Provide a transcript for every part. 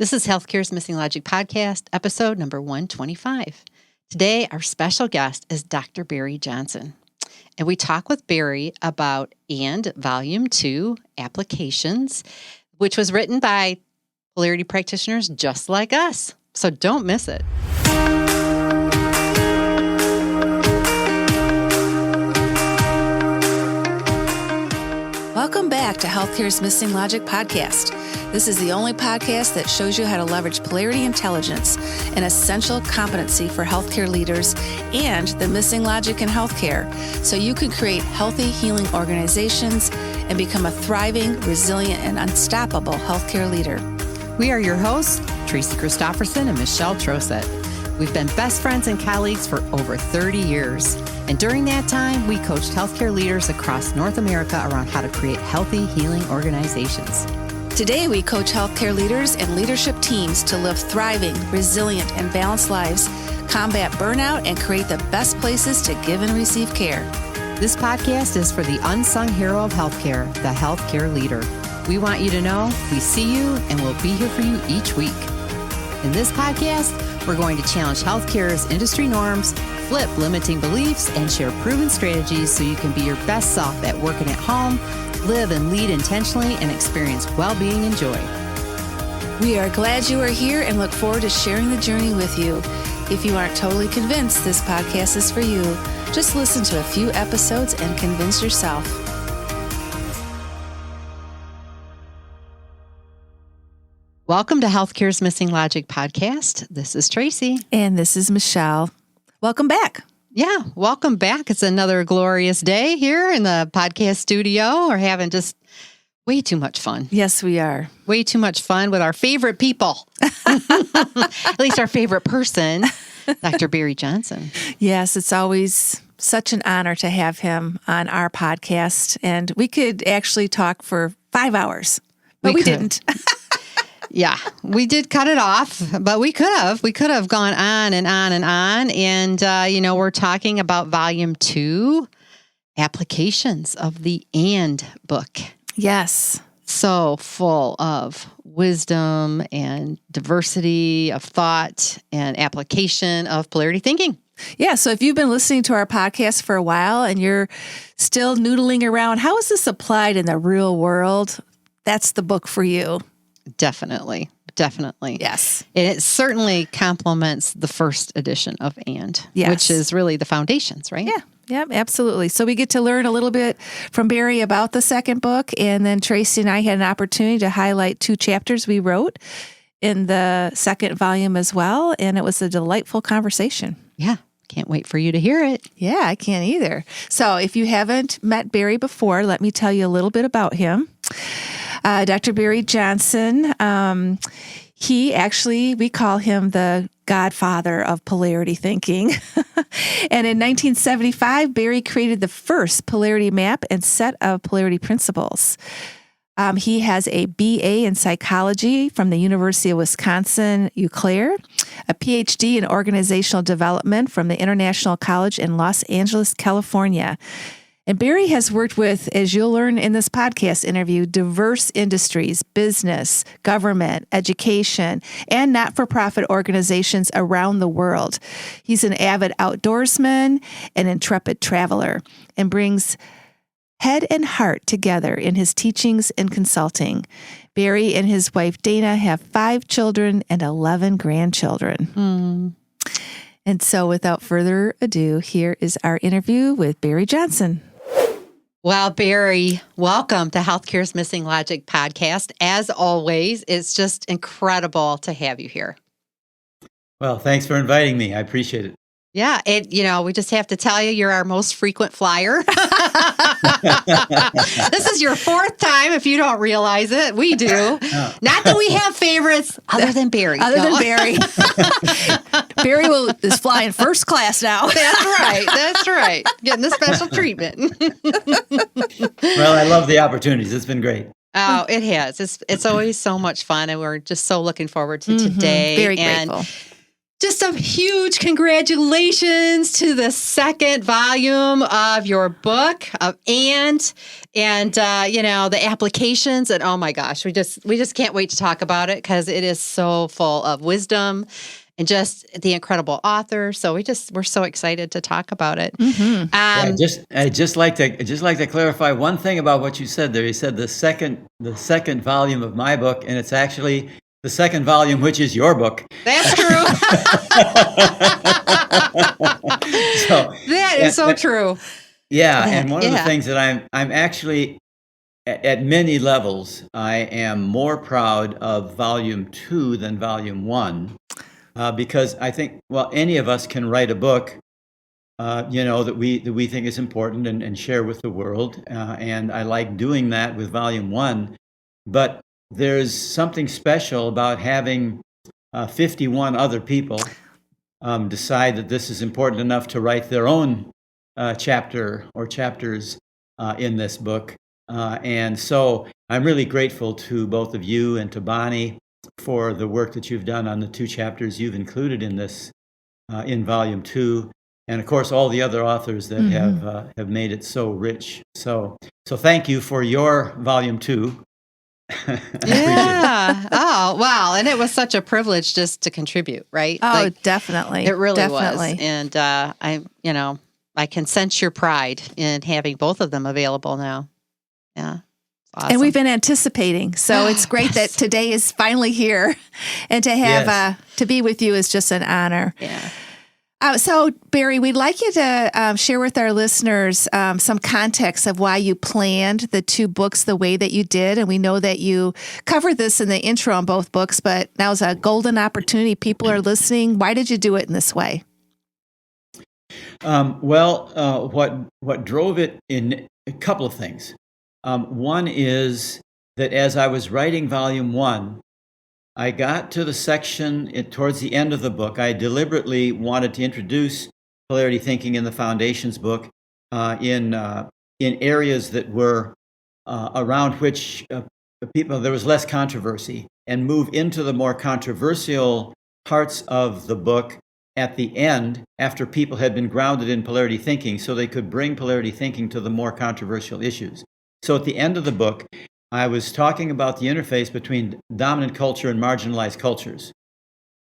This is Healthcare's Missing Logic podcast, episode number 125. Today, our special guest is Dr. Barry Johnson. And we talk with Barry about And Volume 2 Applications, which was written by Polarity practitioners just like us. So don't miss it. Welcome back to Healthcare's Missing Logic podcast. This is the only podcast that shows you how to leverage polarity intelligence, an essential competency for healthcare leaders, and the missing logic in healthcare, so you can create healthy, healing organizations and become a thriving, resilient, and unstoppable healthcare leader. We are your hosts, Tracy Christofferson and Michelle Trosett. We've been best friends and colleagues for over 30 years. And during that time, we coached healthcare leaders across North America around how to create healthy, healing organizations. Today, we coach healthcare leaders and leadership teams to live thriving, resilient, and balanced lives, combat burnout, and create the best places to give and receive care. This podcast is for the unsung hero of healthcare, the healthcare leader. We want you to know we see you and we'll be here for you each week. In this podcast, we're going to challenge healthcare's industry norms, flip limiting beliefs, and share proven strategies so you can be your best self at work and at home, live and lead intentionally, and experience well-being and joy. We are glad you are here and look forward to sharing the journey with you. If you aren't totally convinced this podcast is for you, just listen to a few episodes and convince yourself. Welcome to Healthcare's Missing Logic podcast. This is Tracy. And this is Michelle. Welcome back. Yeah, welcome back. It's another glorious day here in the podcast studio. We're having just way too much fun. Yes, we are. Way too much fun with our favorite people. At least our favorite person, Dr. Barry Johnson. Yes, it's always such an honor to have him on our podcast. And we could actually talk for 5 hours, but we didn't. Yeah, we did cut it off, but we could have. We could have gone on and on and on. And, we're talking about Volume 2, Applications of the And book. Yes. So full of wisdom and diversity of thought and application of polarity thinking. Yeah, so if you've been listening to our podcast for a while and you're still noodling around, how is this applied in the real world? That's the book for you. Definitely. Yes. And it certainly complements the first edition of And, yes, which is really the foundations, right? Yeah, absolutely. So we get to learn a little bit from Barry about the second book, and then Tracy and I had an opportunity to highlight 2 chapters we wrote in the second volume as well, and it was a delightful conversation. Yeah. Can't wait for you to hear it. Yeah, I can't either. So if you haven't met Barry before, let me tell you a little bit about him. Dr. Barry Johnson, we call him the godfather of polarity thinking. And in 1975, Barry created the first Polarity Map and set of polarity principles. He has a BA in psychology from the University of Wisconsin, Eau Claire, a PhD in organizational development from the International College in Los Angeles, California. And Barry has worked with, as you'll learn in this podcast interview, diverse industries, business, government, education, and not-for-profit organizations around the world. He's an avid outdoorsman, an intrepid traveler, and brings head and heart together in his teachings and consulting. Barry and his wife, Dana, have 5 children and 11 grandchildren. And so without further ado, here is our interview with Barry Johnson. Well, Barry, welcome to Healthcare's Missing Logic podcast. As always, it's just incredible to have you here. Well, thanks for inviting me. I appreciate it. Yeah, we just have to tell you, you're our most frequent flyer. This is your 4th time, if you don't realize it. We do. Oh. Not that we have favorites other than Barry. Barry is flying first class now. That's right. Getting the special treatment. Well, I love the opportunities. It's been great. Oh, it has. It's always so much fun, and we're just so looking forward to today. Very grateful. Just a huge congratulations to the second volume of your book and the applications, and oh my gosh, we just can't wait to talk about it because it is so full of wisdom and just the incredible author. So we're so excited to talk about it. Mm-hmm. I'd just like to clarify one thing about what you said there. You said the second volume of my book, and it's actually the second volume, which is your book. That's true. That is so true. Yeah, and one of the things that I'm actually at many levels, I am more proud of volume 2 than volume 1, because I think, well, any of us can write a book, that we think is important and share with the world, and I like doing that with volume 1, but there's something special about having 51 other people decide that this is important enough to write their own chapter or chapters in this book. And so I'm really grateful to both of you and to Bonnie for the work that you've done on the 2 chapters you've included in this, in volume 2. And of course, all the other authors that have made it so rich. So thank you for your volume 2. Yeah. Oh, wow. And it was such a privilege just to contribute, right? Oh, definitely. It really definitely was. And I can sense your pride in having both of them available now. Yeah. Awesome. And we've been anticipating. So it's great that today is finally here. And to have to be with you is just an honor. Yeah. So, Barry, we'd like you to share with our listeners some context of why you planned the 2 books the way that you did. And we know that you covered this in the intro on both books, but now's a golden opportunity. People are listening. Why did you do it in this way? What drove it in a couple of things. One is that as I was writing volume 1, I got to the section towards the end of the book. I deliberately wanted to introduce polarity thinking in the Foundations book in areas that were around which there was less controversy, and move into the more controversial parts of the book at the end after people had been grounded in polarity thinking, so they could bring polarity thinking to the more controversial issues. So at the end of the book, I was talking about the interface between dominant culture and marginalized cultures,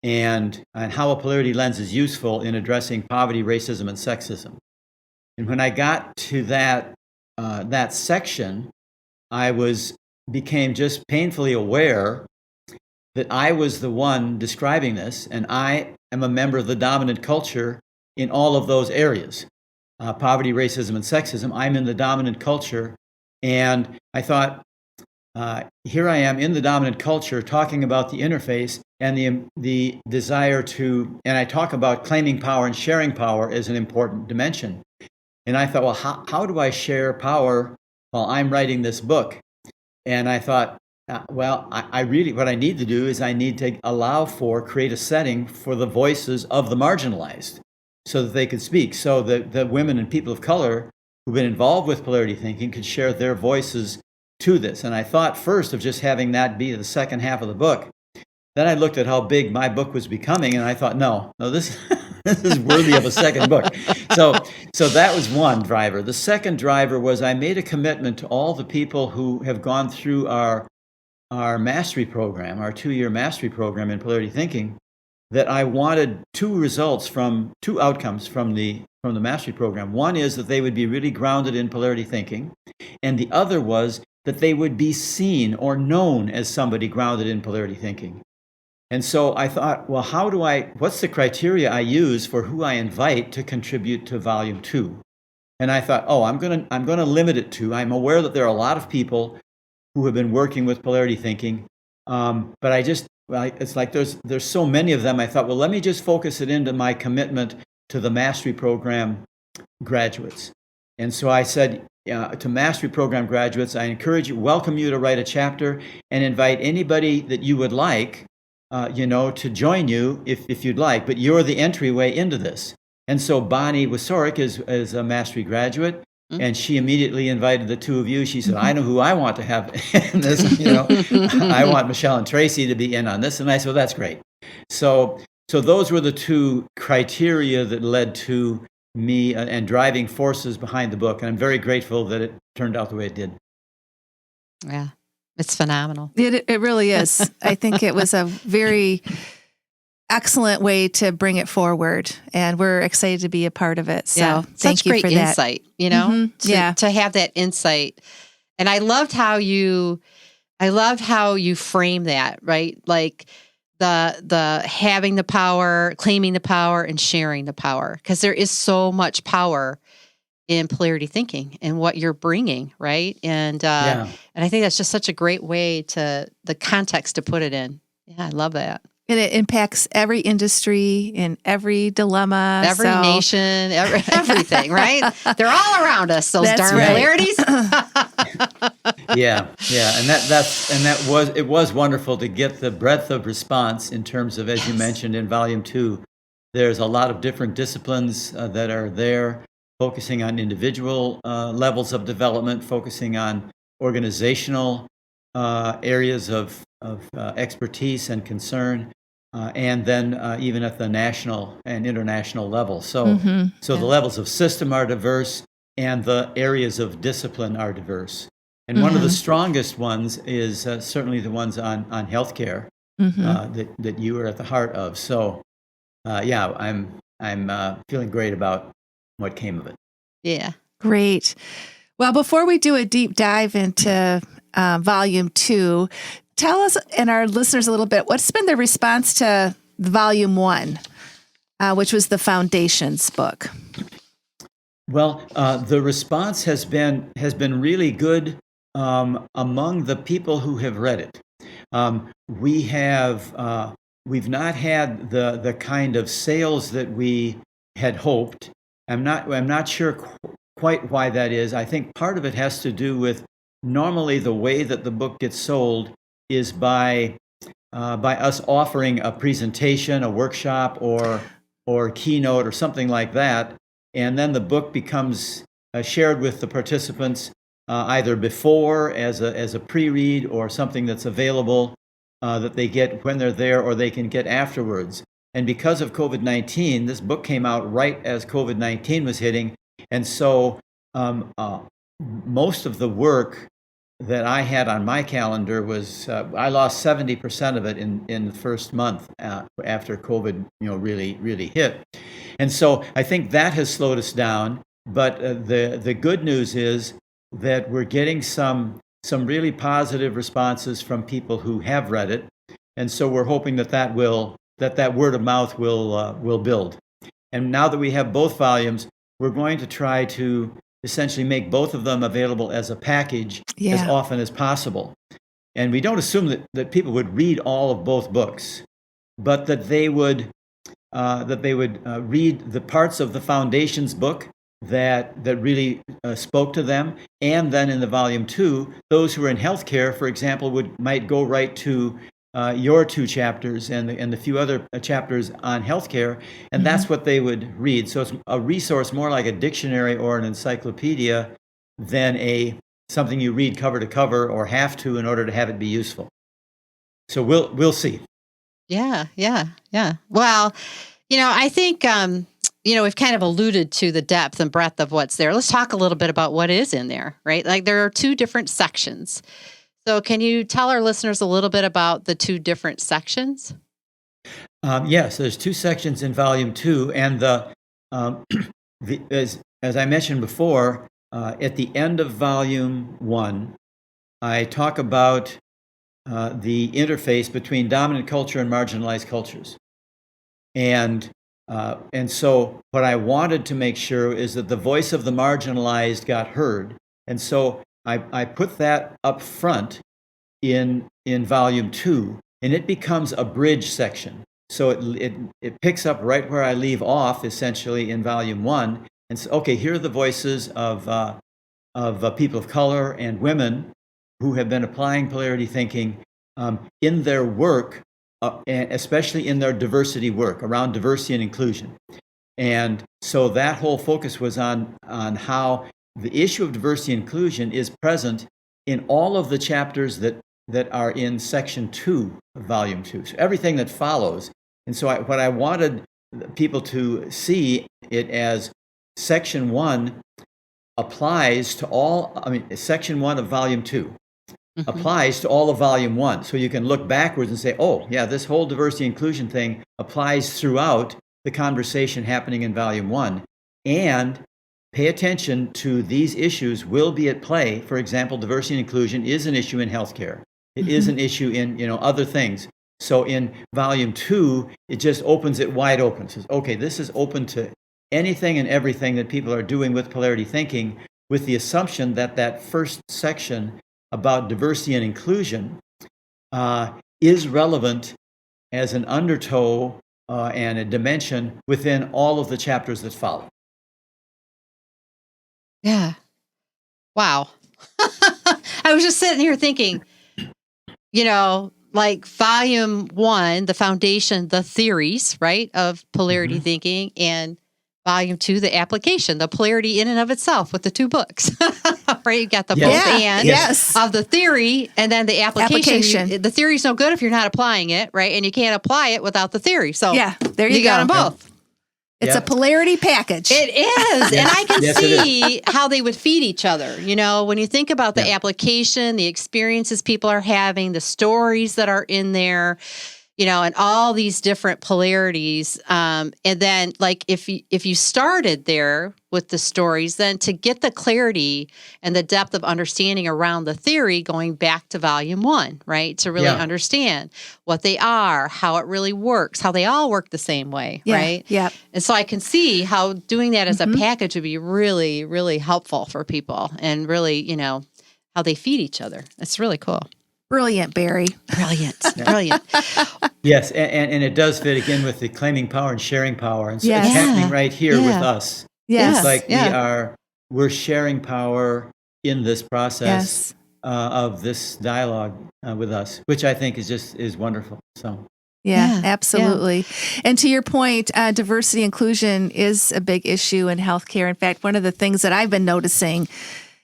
and how a polarity lens is useful in addressing poverty, racism, and sexism. And when I got to that section, I became just painfully aware that I was the one describing this, and I am a member of the dominant culture in all of those areas. Poverty, racism, and sexism, I'm in the dominant culture, and I thought, here I am in the dominant culture talking about the interface and the desire to, and I talk about claiming power and sharing power as an important dimension. And I thought, well, how do I share power while I'm writing this book? And I thought, I really, what I need to do is I need to create a setting for the voices of the marginalized so that they could speak, so that the women and people of color who've been involved with polarity thinking could share their voices to this. And I thought first of just having that be the second half of the book. Then I looked at how big my book was becoming, and I thought, no, this is worthy of a second book. So that was one driver. The second driver was I made a commitment to all the people who have gone through our mastery program, our 2-year mastery program in polarity thinking, that I wanted 2 outcomes from the mastery program. One is that they would be really grounded in polarity thinking, and the other was that they would be seen or known as somebody grounded in polarity thinking. And so I thought, well, what's the criteria I use for who I invite to contribute to volume 2? And I thought, I'm going to limit it to, I'm aware that there are a lot of people who have been working with polarity thinking, but it's like there's so many of them. I thought, well, let me just focus it into my commitment to the mastery program graduates. And so I said, to mastery program graduates, I welcome you to write a chapter and invite anybody that you would like, to join you if you'd like, but you're the entryway into this. And so Bonnie Wasorik is a mastery graduate, and she immediately invited the 2 of you. She said, I know who I want to have in this, I want Michelle and Tracy to be in on this. And I said, well, that's great. So so those were the two criteria that led to me and driving forces behind the book. And I'm very grateful that it turned out the way it did. Yeah, it's phenomenal. It really is. I think it was a very excellent way to bring it forward, and we're excited to be a part of it. So thank you for that. Such great insight, to have that insight. And I loved how you frame that, right? Like the having the power, claiming the power, and sharing the power, because there is so much power in polarity thinking and what you're bringing, right? And and I think that's just such a great way to the context to put it in. Yeah, I love that. And it impacts every industry and every dilemma. Every nation, everything, right? They're all around us, those darn polarities. Yeah. And it was wonderful to get the breadth of response in terms of, as you mentioned in volume 2, there's a lot of different disciplines that are there, focusing on individual levels of development, focusing on organizational areas of expertise and concern, and then even at the national and international level. So, the levels of system are diverse, and the areas of discipline are diverse. And one of the strongest ones is certainly the ones on healthcare that you are at the heart of. So, I'm feeling great about what came of it. Yeah, great. Well, before we do a deep dive into volume 2, tell us and our listeners a little bit, what's been the response to volume 1, which was the Foundations book? Well, the response has been really good among the people who have read it. We've not had the kind of sales that we had hoped. I'm not sure quite why that is. I think part of it has to do with normally the way that the book gets sold is by us offering a presentation, a workshop, or keynote, or something like that, and then the book becomes shared with the participants either before as a pre-read or something that's available that they get when they're there, or they can get afterwards. And because of COVID-19, this book came out right as COVID-19 was hitting, and so most of the work that I had on my calendar was I lost 70% of it in the first month after COVID, really hit, and so I think that has slowed us down. But the good news is that we're getting some really positive responses from people who have read it, and so we're hoping that word of mouth will build. And now that we have both volumes, we're going to try to essentially make both of them available as a package as often as possible. And we don't assume that people would read all of both books, but that they would read the parts of the Foundations book that really spoke to them. And then in the volume 2, those who are in healthcare, for example, might go right to your 2 chapters and the few other chapters on healthcare, and that's what they would read. So it's a resource more like a dictionary or an encyclopedia than something you read cover to cover or have to in order to have it be useful. So we'll see. Yeah. Well, I think we've kind of alluded to the depth and breadth of what's there. Let's talk a little bit about what is in there, right? Like there are 2 different sections. So can you tell our listeners a little bit about the 2 different sections? Yes, there's 2 sections in volume 2, and as I mentioned before, at the end of volume 1, I talk about the interface between dominant culture and marginalized cultures, and so what I wanted to make sure is that the voice of the marginalized got heard, and so I put that up front in volume 2, and it becomes a bridge section. So it picks up right where I leave off, essentially, in volume 1. And so, okay, here are the voices of people of color and women who have been applying polarity thinking in their work, and especially in their diversity work around diversity and inclusion. And so that whole focus was on how the issue of diversity and inclusion is present in all of the chapters that are in section 2 of volume 2. So everything that follows And so what I wanted people to see it as section 1 applies to all, section 1 of volume 2 applies to all of volume 1. So you can look backwards and say, oh, yeah, this whole diversity inclusion thing applies throughout the conversation happening in volume 1. And pay attention to these issues will be at play. For example, diversity and inclusion is an issue in healthcare. It is an issue in other things. So in volume 2, it just opens it wide open. It says, okay, this is open to anything and everything that people are doing with polarity thinking, with the assumption that that first section about diversity and inclusion is relevant as an undertow and a dimension within all of the chapters that follow. Yeah. Wow. I was just sitting here thinking, like volume 1, the foundation, the theories, right, of polarity thinking, and volume 2, the application, the polarity in and of itself with the 2 books, right? You got the both and of the theory, and then the application. The theory's no good if you're not applying it, right? And you can't apply it without the theory. So there you go. Got them both. It's a polarity package. It is. And I can see how they would feed each other. When you think about the application, the experiences people are having, the stories that are in there, and all these different polarities. And then like if you started there with the stories, then to get the clarity and the depth of understanding around the theory, going back to volume 1, right? To really understand what they are, how it really works, how they all work the same way, right? Yeah. And so I can see how doing that as a package would be really, really helpful for people, and really, how they feed each other. It's really cool. Brilliant, Barry. Brilliant. Yes, and it does fit again with the claiming power and sharing power. And so it's happening right here with us. Yes. It's like we're sharing power in this process of this dialogue with us, which I think is wonderful. So Yeah, absolutely. Yeah. And to your point, diversity inclusion is a big issue in healthcare. In fact, one of the things that I've been noticing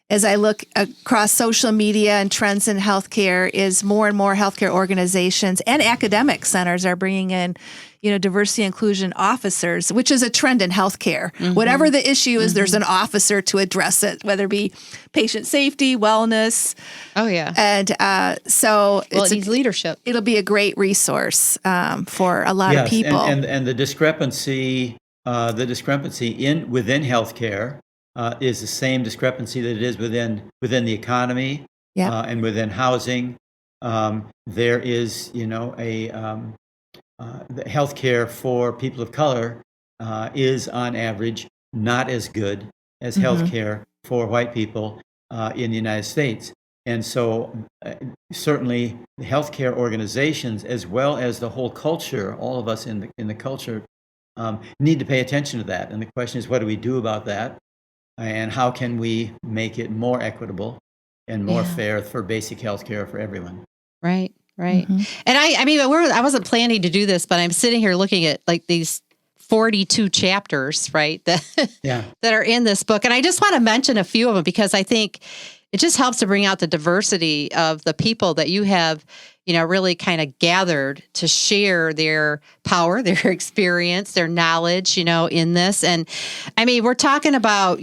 as I look across social media and trends in healthcare is more and more healthcare organizations and academic centers are bringing in, diversity inclusion officers, which is a trend in healthcare. Whatever the issue is, there's an officer to address it, whether it be patient safety, wellness. Oh, yeah. And so it needs leadership. It'll be a great resource for a lot of people. And the discrepancy within healthcare is the same discrepancy that it is within the economy and within housing. There is, the healthcare for people of color is on average not as good as healthcare for white people in the United States. And so certainly the healthcare organizations, as well as the whole culture, all of us in the culture need to pay attention to that. And the question is, what do we do about that? And how can we make it more equitable and more fair for basic health care for everyone? Right. And I wasn't planning to do this, but I'm sitting here looking at like these 42 chapters, right, that are in this book. And I just want to mention a few of them because I think it just helps to bring out the diversity of the people that you have, really kind of gathered to share their power, their experience, their knowledge, in this. And we're talking about,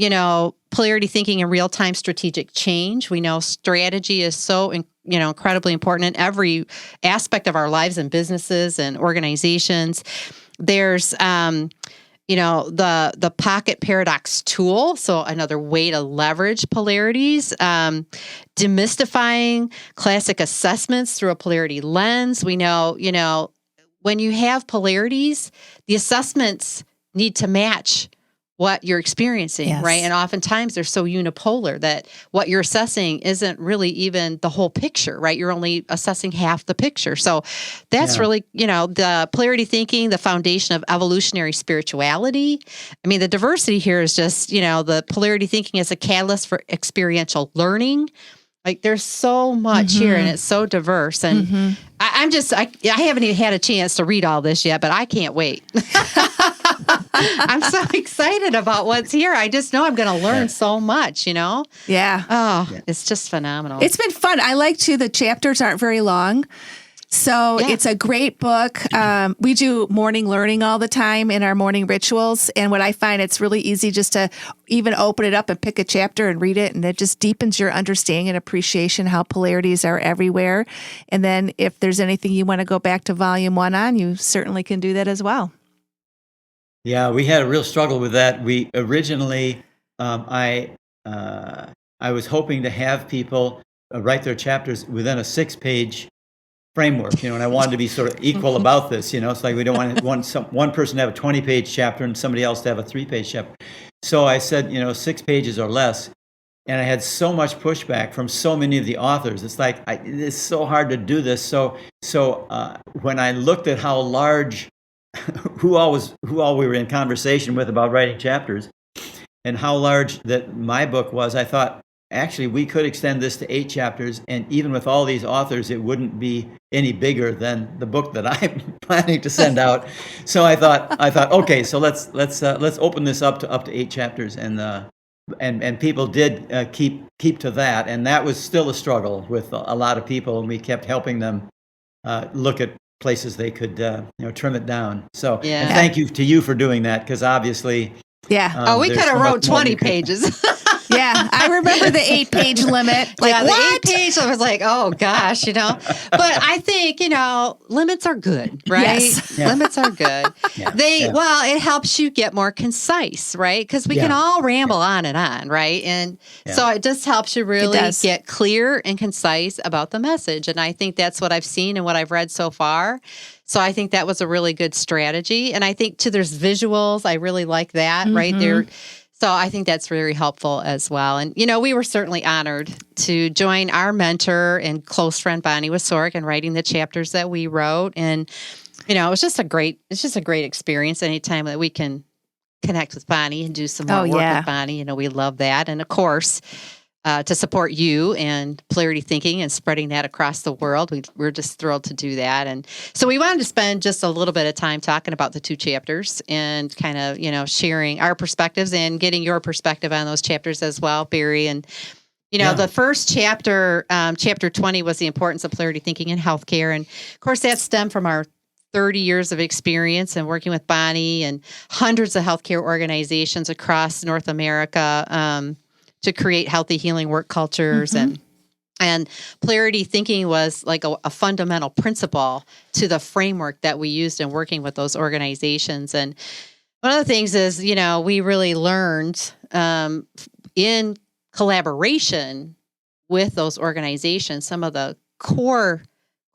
polarity thinking and real-time strategic change. We know strategy is so, incredibly important in every aspect of our lives and businesses and organizations. There's, the pocket paradox tool. So another way to leverage polarities, demystifying classic assessments through a polarity lens. We know, when you have polarities, the assessments need to match what you're experiencing, right? And oftentimes they're so unipolar that what you're assessing isn't really even the whole picture, right? You're only assessing half the picture. So that's really, the polarity thinking, the foundation of evolutionary spirituality. The diversity here is just, the polarity thinking is a catalyst for experiential learning. Like there's so much here and it's so diverse. And I haven't even had a chance to read all this yet, but I can't wait. I'm so excited about what's here. I just know I'm going to learn so much, Yeah. Oh, it's just phenomenal. It's been fun. I like too, the chapters aren't very long. So it's a great book. We do morning learning all the time in our morning rituals. And what I find, it's really easy just to even open it up and pick a chapter and read it. And it just deepens your understanding and appreciation how polarities are everywhere. And then if there's anything you want to go back to volume 1 on, you certainly can do that as well. Yeah, we had a real struggle with that. We originally, I was hoping to have people write their chapters within a 6-page framework, and I wanted to be sort of equal about this. It's like we don't want one person to have a 20-page chapter and somebody else to have a 3-page chapter. So I said, 6 pages or less, and I had so much pushback from so many of the authors. It's like it's so hard to do this. So when I looked at how large, who all we were in conversation with about writing chapters, and how large that my book was, I thought, actually, we could extend this to 8 chapters, and even with all these authors, it wouldn't be any bigger than the book that I'm planning to send out. So I thought, okay, so let's open this up to 8 chapters, and people did keep to that, and that was still a struggle with a lot of people, and we kept helping them look at places they could trim it down. So and thank you to you for doing that, because obviously, we could have wrote 20 pages. Yeah, I remember the 8-page limit. The 8-page, I was like, oh gosh, But I think, limits are good, right? Yes. Yeah. Limits are good. Well, it helps you get more concise, right? Because we can all ramble on and on, right? And so it just helps you really get clear and concise about the message. And I think that's what I've seen and what I've read so far. So I think that was a really good strategy. And I think too, there's visuals. I really like that right there. So I think that's very helpful as well. And, we were certainly honored to join our mentor and close friend, Bonnie Wasork, in writing the chapters that we wrote. And, it was just a great experience anytime that we can connect with Bonnie and do some more work with Bonnie. We love that. And of course, to support you and Polarity Thinking and spreading that across the world. We're just thrilled to do that. And so we wanted to spend just a little bit of time talking about the 2 chapters and kind of, sharing our perspectives and getting your perspective on those chapters as well, Barry. And, the first chapter, chapter 20, was the importance of polarity thinking in healthcare. And of course, that stemmed from our 30 years of experience and working with Bonnie and hundreds of healthcare organizations across North America, to create healthy healing work cultures. And polarity thinking was like a fundamental principle to the framework that we used in working with those organizations. And one of the things is, we really learned in collaboration with those organizations, some of the core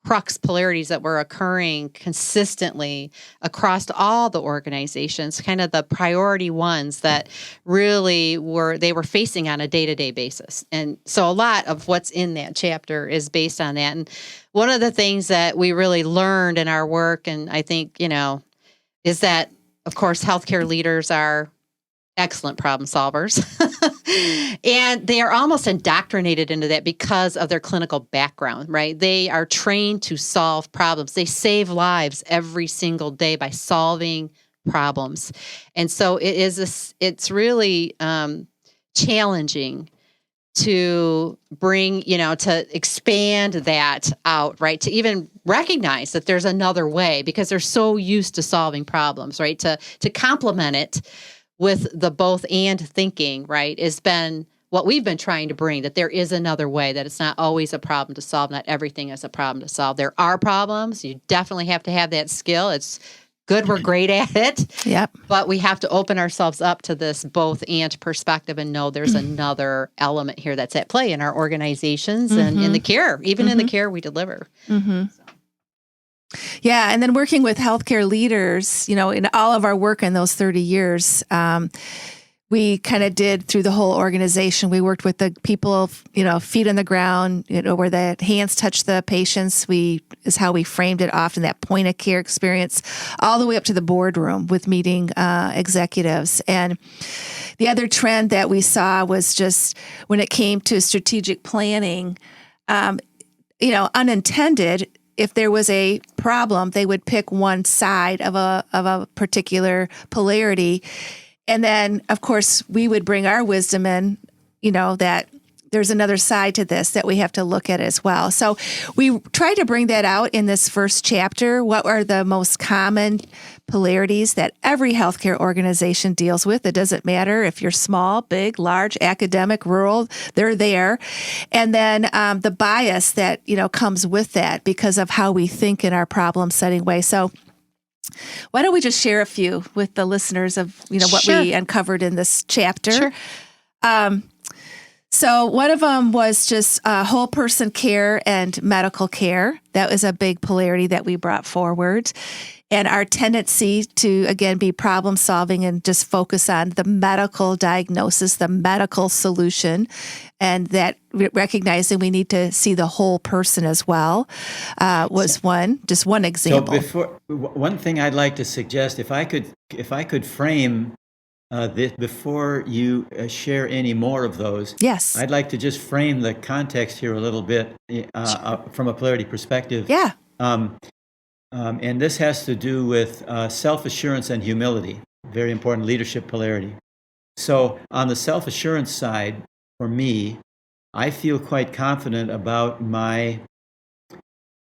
crux polarities that were occurring consistently across all the organizations, kind of the priority ones that really they were facing on a day-to-day basis. And so a lot of what's in that chapter is based on that. And one of the things that we really learned in our work, and I think, is that, of course, healthcare leaders are excellent problem solvers. And they are almost indoctrinated into that because of their clinical background, right? They are trained to solve problems. They save lives every single day by solving problems. And so it's really challenging to bring, to expand that out, right? To even recognize that there's another way, because they're so used to solving problems, right? To complement it with the both and thinking, right, has been what we've been trying to bring, that there is another way, that it's not always a problem to solve. Not everything is a problem to solve. There are problems. You definitely have to have that skill. It's good. We're great at it. Yep. But we have to open ourselves up to this both and perspective and know there's another element here that's at play in our organizations and in the care, even in the care we deliver. Yeah. And then working with healthcare leaders, in all of our work in those 30 years, we kind of did through the whole organization. We worked with the people, feet on the ground, where the hands touch the patients. Is how we framed it often, that point of care experience, all the way up to the boardroom with meeting executives. And the other trend that we saw was just when it came to strategic planning, unintended, if there was a problem, they would pick one side of a particular polarity. And then, of course, we would bring our wisdom in, that there's another side to this that we have to look at as well. So we try to bring that out in this first chapter. What are the most common polarities that every healthcare organization deals with? It doesn't matter if you're small, big, large, academic, rural, they're there. And then the bias that, comes with that because of how we think in our problem setting way. So why don't we just share a few with the listeners of, what we uncovered in this chapter? Sure. So one of them was just whole person care and medical care. That was a big polarity that we brought forward. And our tendency to, again, be problem solving and just focus on the medical diagnosis, the medical solution, and that recognizing we need to see the whole person as well was one example. So one thing I'd like to suggest, if I could frame this before you share any more of those, yes, I'd like to just frame the context here a little bit from a polarity perspective. Yeah. And this has to do with self-assurance and humility, very important leadership polarity. So on the self-assurance side, for me, I feel quite confident about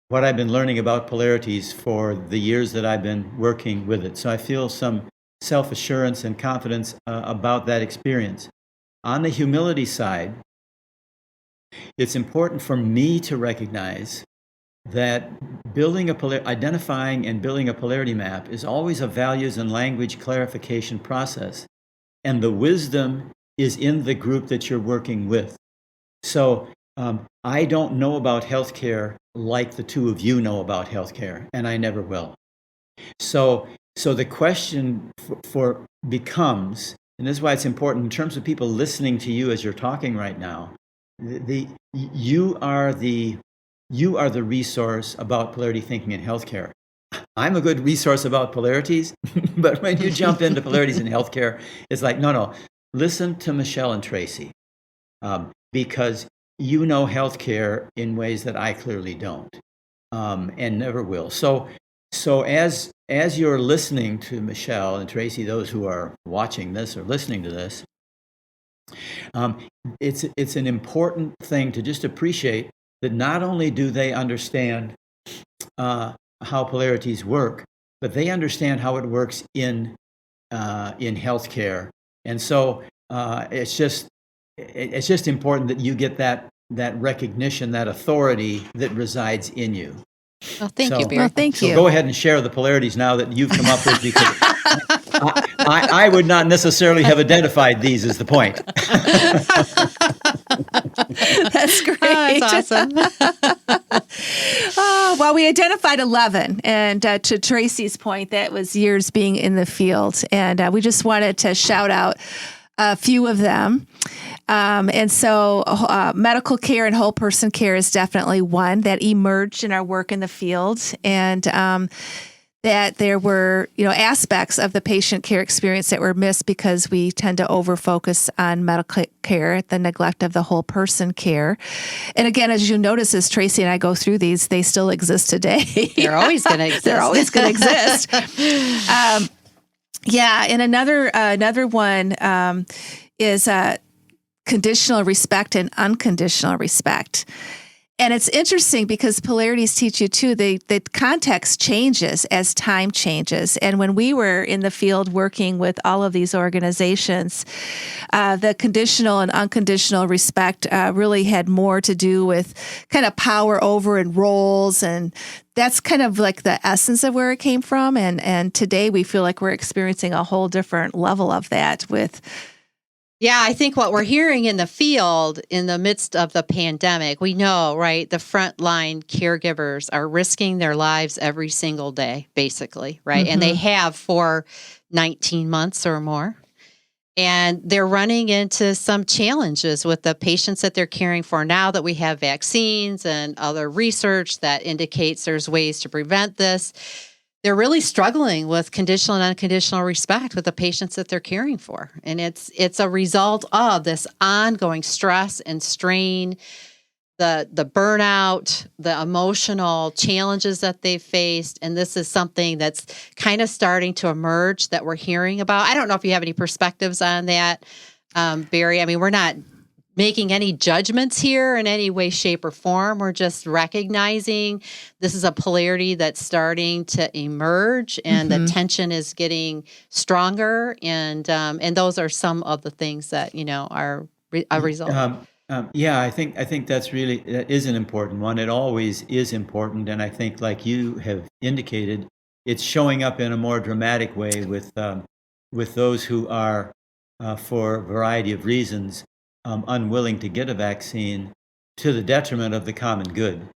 what I've been learning about polarities for the years that I've been working with it. So I feel some self-assurance and confidence about that experience. On the humility side, it's important for me to recognize that identifying and building a polarity map is always a values and language clarification process. And the wisdom is in the group that you're working with. So I don't know about healthcare like the two of you know about healthcare, and I never will. So the question for becomes, and this is why it's important in terms of people listening to you as you're talking right now, you are the resource about polarity thinking in healthcare. I'm a good resource about polarities, but when you jump into polarities in healthcare, it's like, no, listen to Michelle and Tracy, because you know healthcare in ways that I clearly don't, and never will. So as you're listening to Michelle and Tracy, those who are watching this or listening to this, it's an important thing to just appreciate that not only do they understand how polarities work, but they understand how it works in healthcare, and so it's just important that you get that recognition, that authority that resides in you. Well, thank you, Barry. Well, thank you. So go ahead and share the polarities now that you've come up with, because I would not necessarily have identified these as the point. That's great. Oh, that's awesome. Well, we identified 11, and to Tracy's point, that was years being in the field, and we just wanted to shout out a few of them. And so medical care and whole person care is definitely one that emerged in our work in the field, and that there were, aspects of the patient care experience that were missed because we tend to over-focus on medical care at the neglect of the whole person care. And again, as you notice, as Tracy and I go through these, they still exist today. They're always going to exist. They're always going to exist. And another one is conditional respect and unconditional respect. And it's interesting because polarities teach you too, the context changes as time changes. And when we were in the field working with all of these organizations, the conditional and unconditional respect really had more to do with kind of power over and roles. And that's kind of like the essence of where it came from. And today we feel like we're experiencing a whole different level of that with. Yeah, I think what we're hearing in the field in the midst of the pandemic, we know, right, the frontline caregivers are risking their lives every single day, basically, right? Mm-hmm. And they have for 19 months or more. And they're running into some challenges with the patients that they're caring for now that we have vaccines and other research that indicates there's ways to prevent this. They're really struggling with conditional and unconditional respect with the patients that they're caring for. And it's a result of this ongoing stress and strain, the burnout, the emotional challenges that they've faced. And this is something that's kind of starting to emerge that we're hearing about. I don't know if you have any perspectives on that, Barry. I mean, we're not making any judgments here in any way, shape, or form. We're just recognizing this is a polarity that's starting to emerge, and the tension is getting stronger. And those are some of the things that are a result. Yeah, I think that is an important one. It always is important, and I think, like you have indicated, it's showing up in a more dramatic way with those who are, for a variety of reasons, unwilling to get a vaccine, to the detriment of the common good.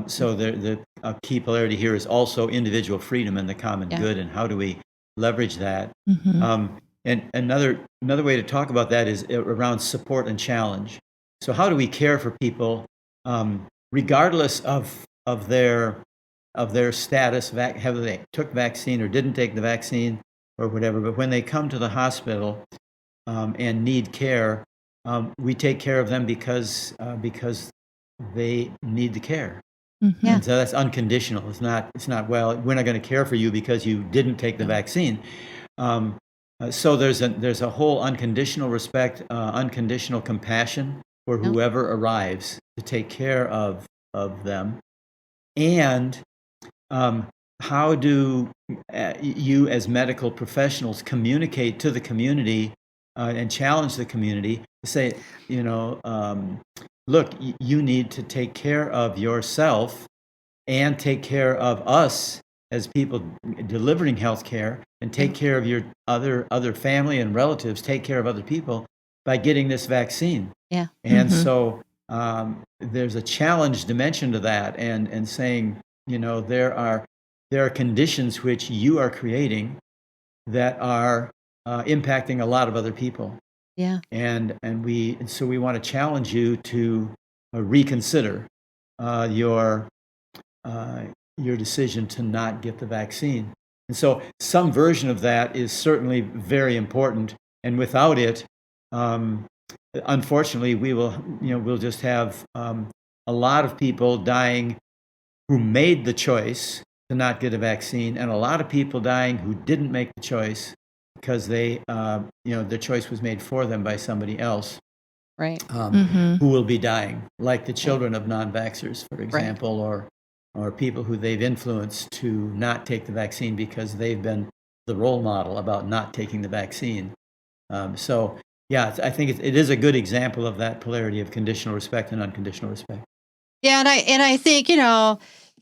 So the key polarity here is also individual freedom and the common good, and how do we leverage that? And another way to talk about that is around support and challenge. So how do we care for people, regardless of their status, whether they took vaccine or didn't take the vaccine or whatever? But when they come to the hospital and need care, we take care of them because they need the care. And so that's unconditional. It's not, well, we're not going to care for you because you didn't take the vaccine. So there's a whole unconditional respect, unconditional compassion for whoever arrives to take care of them. And how do you as medical professionals communicate to the community and challenge the community to say, look, you need to take care of yourself and take care of us as people delivering health care, and take care of your other family and relatives, take care of other people by getting this vaccine. Yeah. And so there's a challenge dimension to that, and saying, there are conditions which you are creating that are impacting a lot of other people. Yeah. And so we want to challenge you to reconsider your decision to not get the vaccine. And so some version of that is certainly very important. And without it, unfortunately, we'll just have a lot of people dying who made the choice to not get a vaccine, and a lot of people dying who didn't make the choice because their choice was made for them by somebody else. Right. Who will be dying, like the children of non-vaxxers, for example, or people who they've influenced to not take the vaccine because they've been the role model about not taking the vaccine. So, yeah, I think it is a good example of that polarity of conditional respect and unconditional respect. Yeah, and I think,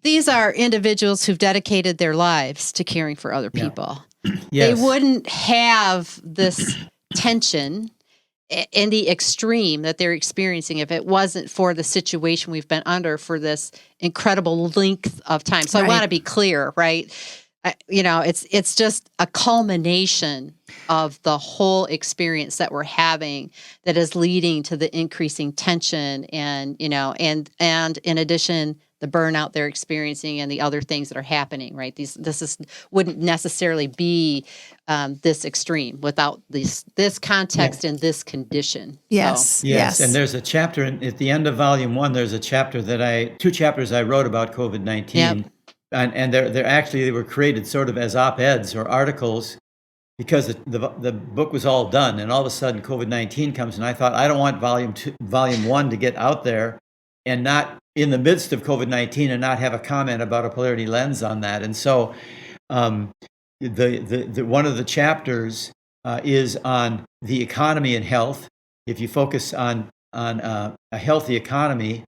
these are individuals who've dedicated their lives to caring for other people. Yes. They wouldn't have this tension in the extreme that they're experiencing if it wasn't for the situation we've been under for this incredible length of time. So I want to be clear, right? It's just a culmination of the whole experience that we're having that is leading to the increasing tension, and in addition, the burnout they're experiencing and the other things that are happening, right? This wouldn't necessarily be this extreme without this context and this condition. Yes. So. Yes. And there's a chapter at the end of volume 1. There's a chapter two chapters I wrote about COVID-19, and they were created sort of as op-eds or articles because the book was all done, and all of a sudden COVID-19 comes, and I thought, I don't want volume 1 to get out there and not in the midst of COVID-19 and not have a comment about a polarity lens on that. And so the one of the chapters is on the economy and health. If you focus on a healthy economy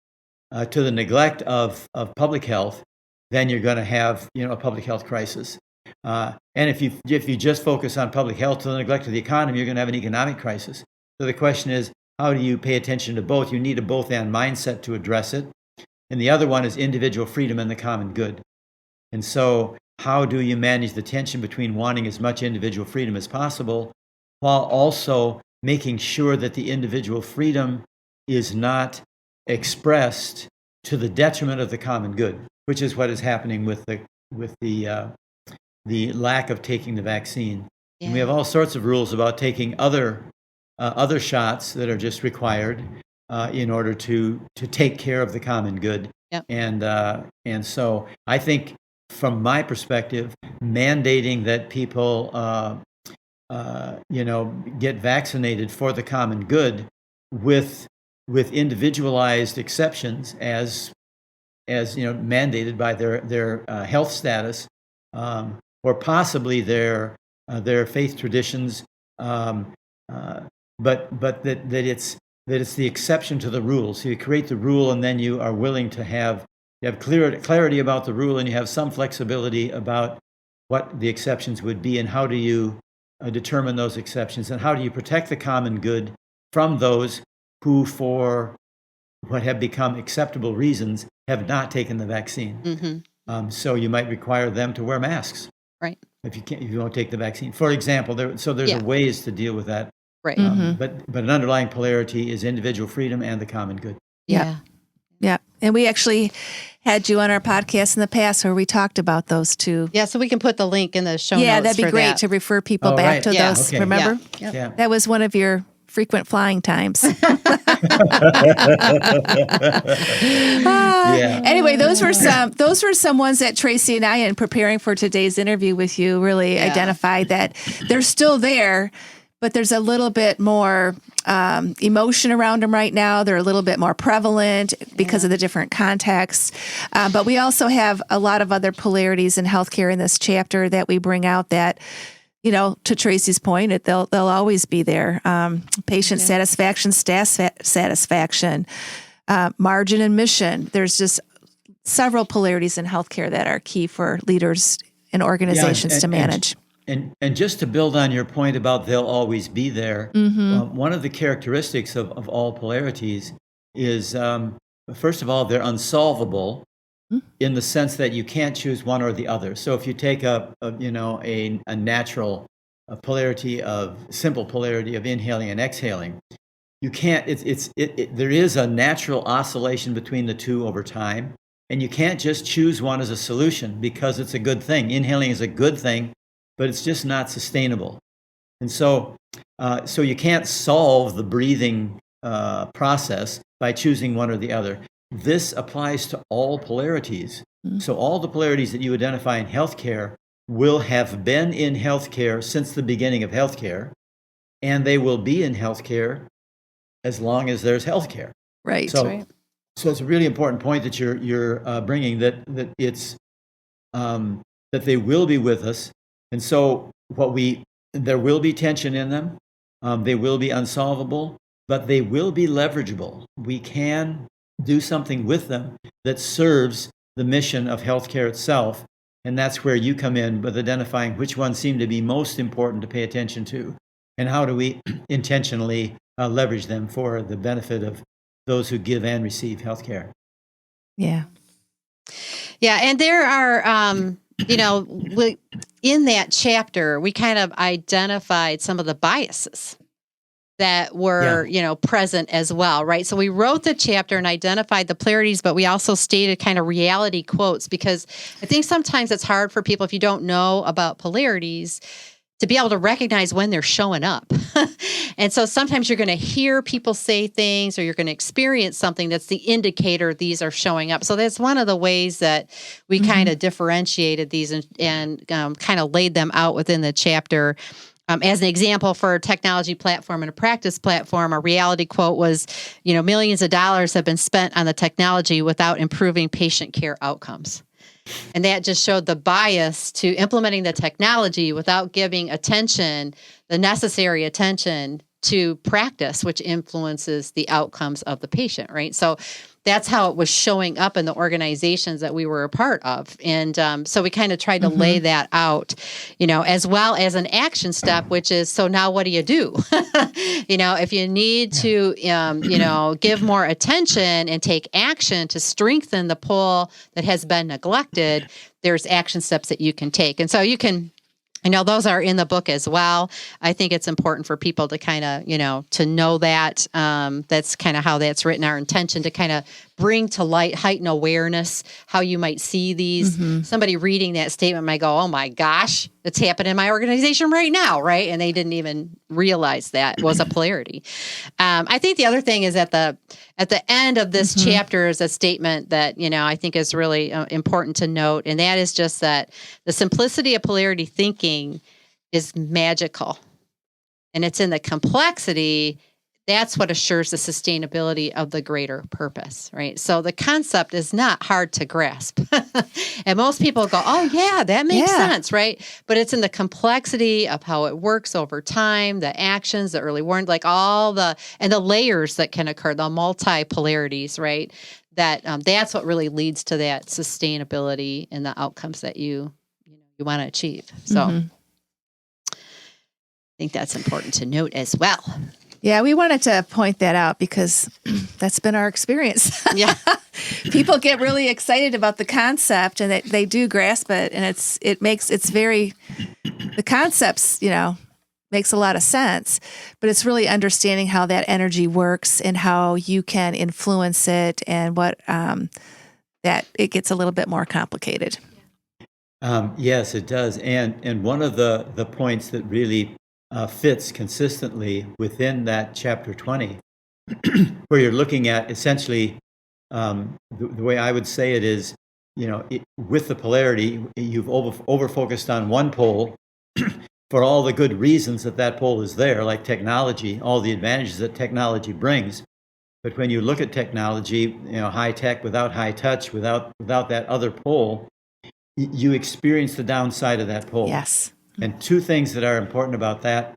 to the neglect of public health, then you're going to have a public health crisis. And if you just focus on public health to the neglect of the economy, you're going to have an economic crisis. So the question is, how do you pay attention to both? You need a both-and mindset to address it. And the other one is individual freedom and the common good. And so how do you manage the tension between wanting as much individual freedom as possible while also making sure that the individual freedom is not expressed to the detriment of the common good, which is what is happening with the lack of taking the vaccine. Yeah. And we have all sorts of rules about taking other shots that are just required in order to take care of the common good. Yep. And so I think, from my perspective, mandating that people get vaccinated for the common good with with individualized exceptions as mandated by their health status, or possibly their faith traditions, but that it's the exception to the rule. So you create the rule, and then you are willing to have clarity about the rule, and you have some flexibility about what the exceptions would be, and how do you determine those exceptions, and how do you protect the common good from those who, for what have become acceptable reasons, have not taken the vaccine. Mm-hmm. So you might require them to wear masks, right? If you won't take the vaccine, for example. There's ways to deal with that, right? But an underlying polarity is individual freedom and the common good. Yeah. And we actually had you on our podcast in the past where we talked about those two. Yeah, so we can put the link in the show notes. Yeah, that'd be great to refer people back to those. Okay. Remember? Yeah. That was one of your frequent flying times. Anyway, those were some ones that Tracy and I, in preparing for today's interview with you, really identified that they're still there, but there's a little bit more emotion around them right now. They're a little bit more prevalent because of the different contexts. But we also have a lot of other polarities in healthcare in this chapter that we bring out that, to Tracy's point, they'll always be there. Patient satisfaction, staff satisfaction, margin and mission. There's just several polarities in healthcare that are key for leaders and organizations to manage. And just to build on your point about they'll always be there, one of the characteristics of all polarities is, first of all, they're unsolvable in the sense that you can't choose one or the other. So if you take a natural simple polarity of inhaling and exhaling, you can't. There is a natural oscillation between the two over time, and you can't just choose one as a solution because it's a good thing. Inhaling is a good thing, but it's just not sustainable. And so you can't solve the breathing process by choosing one or the other. This applies to all polarities. So all the polarities that you identify in healthcare will have been in healthcare since the beginning of healthcare, and they will be in healthcare as long as there's healthcare. Right. So it's a really important point that you're bringing, that it's that they will be with us. And so there will be tension in them. They will be unsolvable, but they will be leverageable. We can do something with them that serves the mission of healthcare itself. And that's where you come in with identifying which ones seem to be most important to pay attention to, and how do we intentionally leverage them for the benefit of those who give and receive healthcare. Yeah. Yeah. And there are, in that chapter, we kind of identified some of the biases that were, present as well, right? So we wrote the chapter and identified the polarities, but we also stated kind of reality quotes, because I think sometimes it's hard for people, if you don't know about polarities, to be able to recognize when they're showing up. And so sometimes you're going to hear people say things, or you're going to experience something that's the indicator these are showing up. So that's one of the ways that we kind of differentiated these and kind of laid them out within the chapter. As an example, for a technology platform and a practice platform, a reality quote was, millions of dollars have been spent on the technology without improving patient care outcomes. And that just showed the bias to implementing the technology without giving attention, the necessary attention to practice, which influences the outcomes of the patient, right? So that's how it was showing up in the organizations that we were a part of. And so we kind of tried to lay that out, as well as an action step, which is, so now what do you do? If you need to, give more attention and take action to strengthen the pole that has been neglected, there's action steps that you can take. And so you can, those are in the book as well. I think it's important for people to kind of, to know that. That's kind of how that's written. Our intention to kind of bring to light, heighten awareness, how you might see these. Somebody reading that statement might go, oh my gosh, it's happening in my organization right now, right? And they didn't even realize that was a polarity. I think the other thing is at the end of this chapter is a statement that, I think is really important to note. And that is just that the simplicity of polarity thinking is magical. And it's in the complexity That's what assures the sustainability of the greater purpose, right? So the concept is not hard to grasp. And most people go, oh, yeah, that makes sense, right? But it's in the complexity of how it works over time, the actions, the early warning, like and the layers that can occur, the multi-polarities, right? That's what really leads to that sustainability and the outcomes that you want to achieve. So I think that's important to note as well. Yeah, we wanted to point that out because that's been our experience. Yeah. People get really excited about the concept and they do grasp it, and the concepts, makes a lot of sense, but it's really understanding how that energy works and how you can influence it, and what that it gets a little bit more complicated. Yes, it does. And one of the points that really fits consistently within that chapter 20, where you're looking at essentially the way I would say it is, with the polarity, you've over-focused on one pole for all the good reasons that pole is there, like technology, all the advantages that technology brings. But when you look at technology, high tech without high touch, without that other pole, you experience the downside of that pole. Yes. And two things that are important about that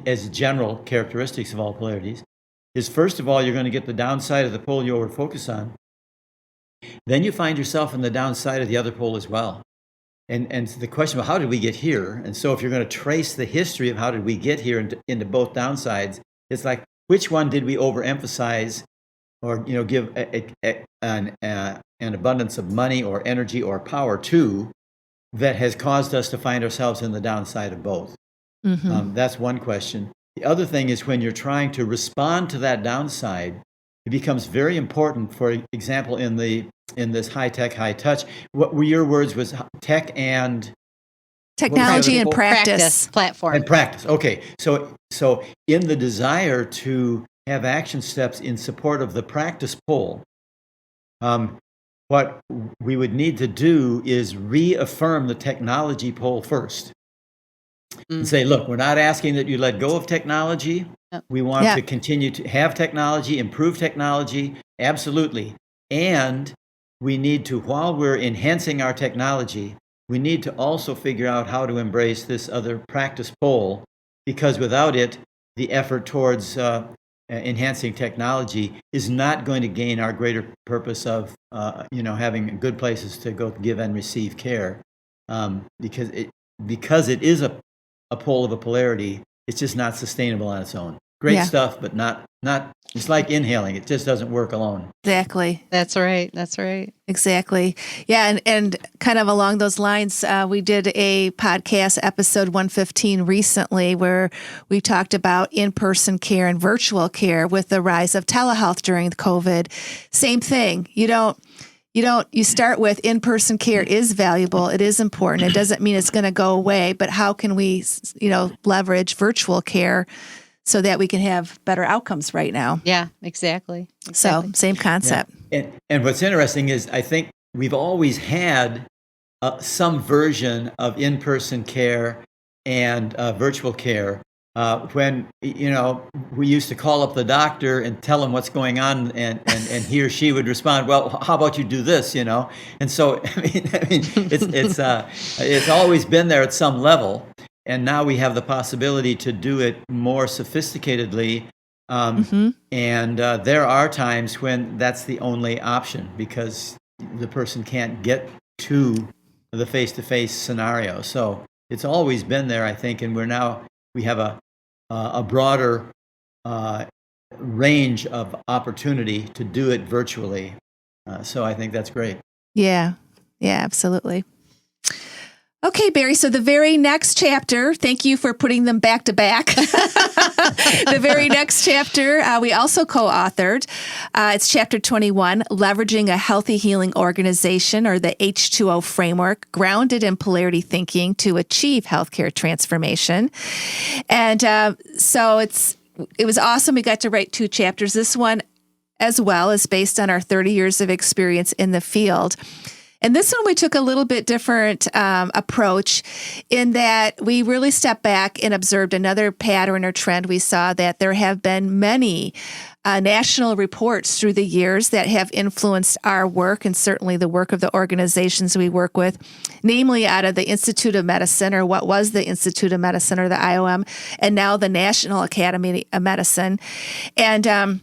as general characteristics of all polarities is, first of all, you're going to get the downside of the pole you over-focus on. Then you find yourself in the downside of the other pole as well. And the question of how did we get here? And so if you're going to trace the history of how did we get here into both downsides, it's like, which one did we overemphasize or give an abundance of money or energy or power to, that has caused us to find ourselves in the downside of both? Mm-hmm. That's one question. The other thing is, when you're trying to respond to that downside, it becomes very important. For example, in this high tech, high touch, what were your words? Was tech and technology and practice platform and practice. Okay, so in the desire to have action steps in support of the practice pole, what we would need to do is reaffirm the technology pole first. And say, look, we're not asking that you let go of technology. We want to continue to have technology, improve technology, absolutely. And we need to, while we're enhancing our technology, we need to also figure out how to embrace this other practice pole, because without it, the effort towards enhancing technology is not going to gain our greater purpose of having good places to go give and receive care, because it is a pole of a polarity. It's just not sustainable on its own. Great stuff, but not. It's like inhaling; it just doesn't work alone. Exactly. That's right. Exactly. Yeah, and kind of along those lines, we did a podcast, episode 115, recently, where we talked about in-person care and virtual care with the rise of telehealth during COVID. Same thing. You start with in-person care is valuable. It is important. It doesn't mean it's going to go away, but how can we, leverage virtual care so that we can have better outcomes right now? Yeah, exactly. So same concept. Yeah. And what's interesting is, I think we've always had some version of in-person care and virtual care. When we used to call up the doctor and tell him what's going on, and he or she would respond, "Well, how about you do this?" And so I mean, it's always been there at some level, and now we have the possibility to do it more sophisticatedly. And there are times when that's the only option, because the person can't get to the face-to-face scenario. So it's always been there, I think, and we have a broader range of opportunity to do it virtually. So I think that's great. Yeah, absolutely. Okay, Barry, so the very next chapter, thank you for putting them back to back. The very next chapter, we also co-authored. It's chapter 21, Leveraging a Healthy Healing Organization, or the H2O framework, grounded in polarity thinking to achieve healthcare transformation. And so it was awesome. We got to write 2 chapters. This one, as well, is based on our 30 years of experience in the field. And this one we took a little bit different approach in that we really stepped back and observed another pattern or trend. We saw that there have been many national reports through the years that have influenced our work and certainly the work of the organizations we work with, namely out of the Institute of Medicine, or what was the Institute of Medicine, or the IOM, and now the National Academy of Medicine. And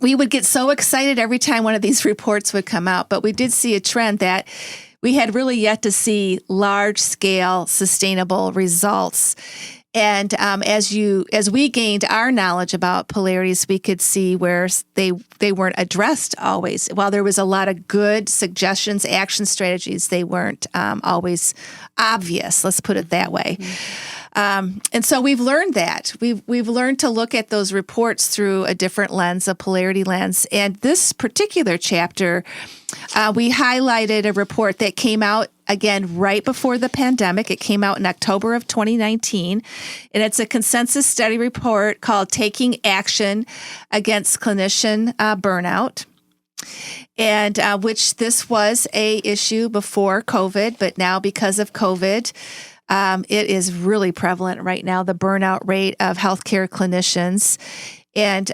we would get so excited every time one of these reports would come out, but we did see a trend that we had really yet to see large-scale sustainable results. And as we gained our knowledge about polarities, we could see where they weren't addressed always. While there was a lot of good suggestions, action strategies, they weren't always obvious. Let's put it that way. And so we've learned that. We've learned to look at those reports through a different lens, a polarity lens. And this particular chapter, we highlighted a report that came out, again, right before the pandemic. It came out in October of 2019. And it's a consensus study report called Taking Action Against Clinician Burnout. And which this was a issue before COVID, but now because of COVID, it is really prevalent right now, the burnout rate of healthcare clinicians. And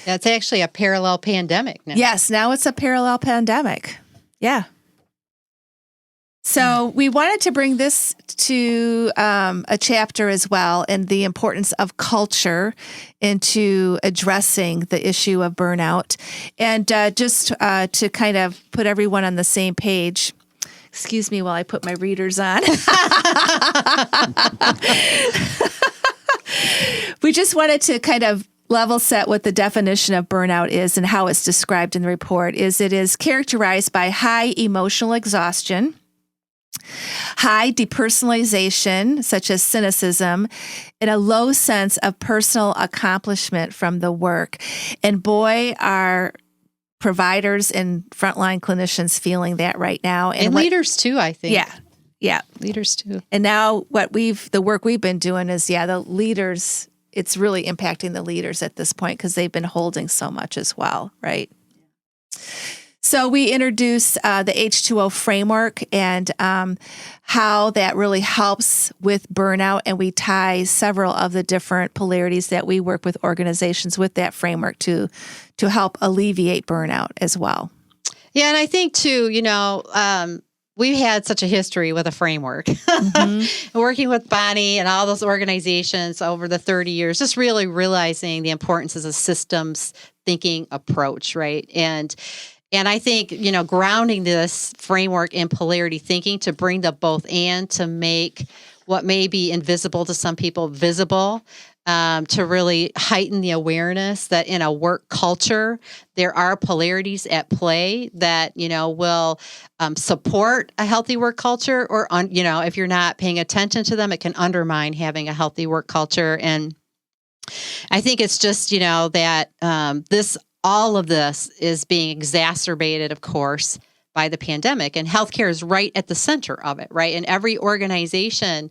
that's actually a parallel pandemic now. Yes, now it's a parallel pandemic. Yeah. So we wanted to bring this to a chapter as well, and the importance of culture into addressing the issue of burnout. And just to kind of put everyone on the same page, excuse me while I put my readers on. We just wanted to kind of level set what the definition of burnout is and how it's described in the report. It is characterized by high emotional exhaustion, high depersonalization, such as cynicism, and a low sense of personal accomplishment from the work. And boy, are providers and frontline clinicians feeling that right now. And leaders too, I think. Yeah. Leaders too. And now the work we've been doing is, the leaders, it's really impacting the leaders at this point because they've been holding so much as well, right? So we introduce the H2O framework and how that really helps with burnout, and we tie several of the different polarities that we work with organizations with that framework to help alleviate burnout as well. Yeah, and I think too, we've had such a history with a framework. Mm-hmm. Working with Bonnie and all those organizations over the 30 years, just really realizing the importance of a systems thinking approach, right? And I think, grounding this framework in polarity thinking to bring the both and to make what may be invisible to some people visible, to really heighten the awareness that in a work culture, there are polarities at play that, will support a healthy work culture, or, if you're not paying attention to them, it can undermine having a healthy work culture. And I think it's just, that all of this is being exacerbated, of course, by the pandemic. And healthcare is right at the center of it, right? And every organization